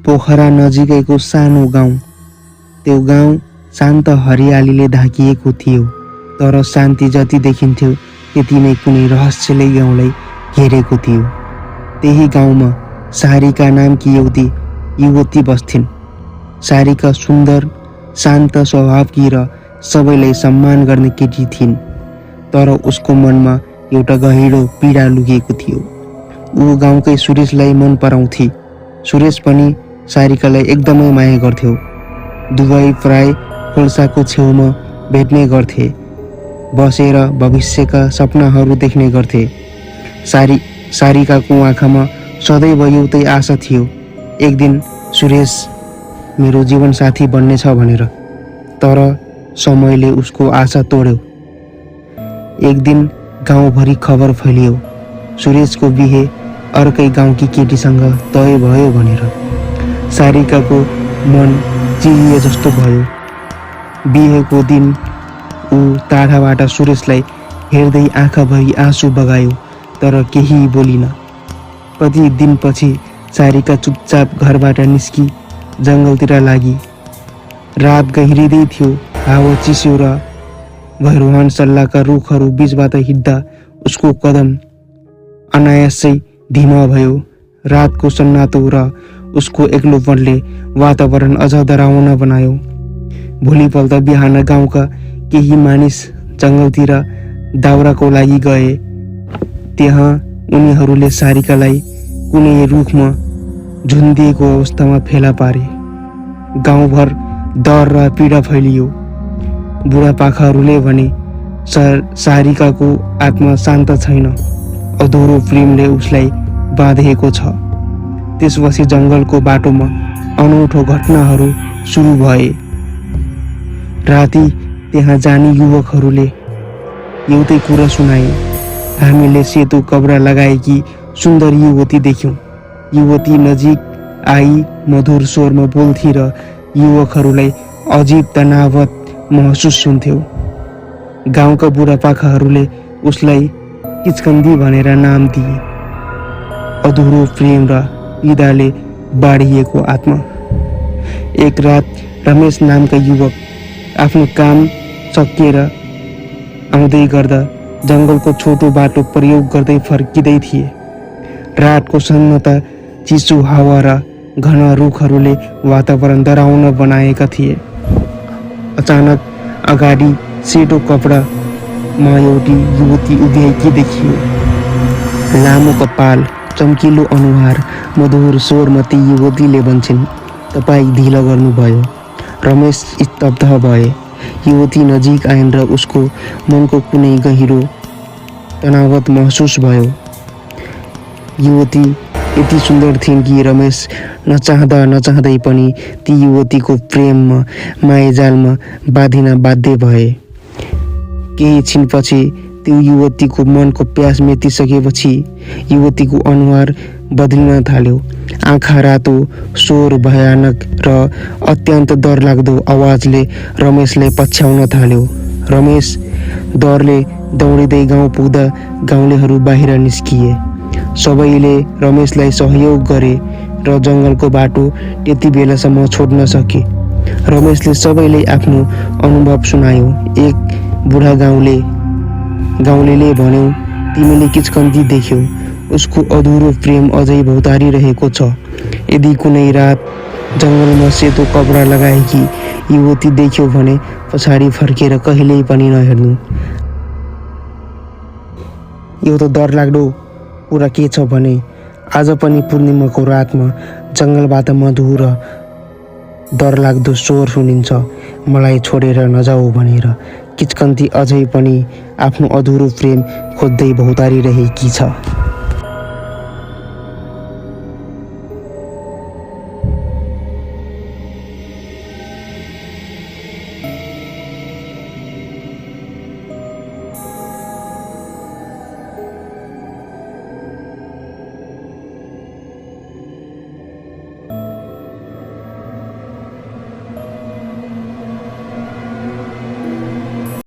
पोखरा नजिकैको सानो गाउँ। त्यो गाउँ शान्त हरियालीले ढाकिएको थियो, तर शान्ति जति देखिन्थ्यो त्यति नै कुनै रहस्यले गाउँलाई घेरेको थियो। त्यही गाउँमा सारिका नामकी एउटी युवती बस्थिन्। सारिका सुन्दर, शान्त स्वभावकी र सबैलाई सम्मान गर्ने केटी थिइन्, तर उसको मनमा एउटा गहिरो पीडा लुकेको थियो। ऊ गाउँकै सुरेशलाई मन पराउँथे। सुरेश पनि सारिकालाई एकदमै माया गर्थ्यो। दुवै प्राय खोल्साको छेउमा भेट्ने गर्थे, बसेर भविष्यका सपनाहरू देख्ने गर्थे। सारिकाको आँखामा सदैव एउटै आशा थियो, एक दिन सुरेश मेरो जीवनसाथी बन्नेछ भनेर। तर समयले उसको आशा तोड्यो। एक दिन गाउँभरि खबर फैलियो, सुरेशको बिहे अर्कै गाउँकी केटीसँग तय भयो भनेर। सारिकाको मन चिरिए जस्तो भयो। बिहेको दिन ऊ टाढाबाट सुरेशलाई हेर्दै आँखाभरि आँसु बगायो, तर केही बोलिन। कति दिनपछि सारिका चुपचाप घरबाट निस्की जङ्गलतिर लागि। रात गहिरिँदै थियो, हावा चिसो र भैरवान सल्लाहका रुखहरू बीचबाट हिँड्दा उसको कदम अनायासै धीमा भयो। रातको सन्नाटो र उसको एक्लोपनले वातावरण अझ डराउन बनायो। भोलिपल्ट बिहान गाउँका केही मानिस जङ्गलतिर दाउराको लागि गए। त्यहाँ उनीहरूले सारिकालाई कुनै रुखमा झुन्डिएको अवस्थामा फेला पारे। गाउँभर डर र पीडा फैलियो। बुढापाकाहरूले भने सारिकाको आत्मा शान्त छैन, अधुरो प्रेमले उसलाई बाँधेको छ। त्यसपछि जङ्गलको बाटोमा अनौठो घटनाहरू सुरु भए। राति त्यहाँ जाने युवकहरूले एउटै कुरा सुनाए, हामीले सेतो कपडा लगाएकी सुन्दर युवती देख्यौँ। युवती नजिक आई मधुर स्वरमा बोल्थी र युवकहरूलाई अजीब तनावत महसुस हुन्थ्यो। गाउँका बुढापाकाहरूले उसलाई किचकन्दी भनेर नाम दिए। अधुरो प्रेम र पीडाले बाढिएको आत्मा। एक रात रमेश नामका युवक आफ्नो काम सकिएर आउँदै गर्दा जङ्गलको छोटो बाटो प्रयोग गर्दै फर्किँदै थिए। रातको सन्नाटा, चिसो हावा र घना रुखहरूले वातावरण डराउन बनाएका थिए। अचानक अगाडि सेतो कपडामा एउटी युवती उभिएकी देखियो। लामो कपाल, चम्किलो अनुहार, मधुर स्वरमा ती युवतीले भन्छन्, तपाईँ ढिलो गर्नुभयो। रमेश स्तब्ध भए। युवती नजिक आइन् र उसको मनको कुनै गहिरो तनावत महसुस भयो। युवती यति सुन्दर थिइन् कि रमेश नचाहँदै पनि ती युवतीको प्रेममा, मायाजालमा बाँधिन बाध्य भए। केही क्षणपछि त्यो युवतीको मनको प्यास मेटिसकेपछि युवतीको अनुहार बदलिन थाल्यो। आँखा रातो, स्वर भयानक र अत्यन्त डरलाग्दो आवाजले रमेशलाई पछ्याउन थाल्यो। रमेश डरले दौडिँदै गाउँ पुग्दा गाउँलेहरू बाहिर निस्किए। सबैले रमेशलाई सहयोग गरे र जङ्गलको बाटो त्यति बेलासम्म छोड्न सके। रमेशले सबैलाई आफ्नो अनुभव सुनायो। एक बुढा गाउँलेले भन्यो, तिमीले किचकन्दी देख्यौ, उसको अधुरो प्रेम अझै भौतारिरहेको छ। यदि कुनै रात जङ्गलमा सेतो कपडा लगाएकी युवती देख्यौ भने पछाडि फर्केर कहिल्यै पनि नहेर्नु। एउटा डरलाग्दो कुरा के छ भने आज पनि पूर्णिमाको रातमा जङ्गलबाट मधुर र डरलाग्दो स्वर सुनिन्छ, मलाई छोडेर नजाऊ भनेर। किचकन्दी अझै पनि आफ्नो अधुरो प्रेम खोज्दै भौतारिरहेकी छ।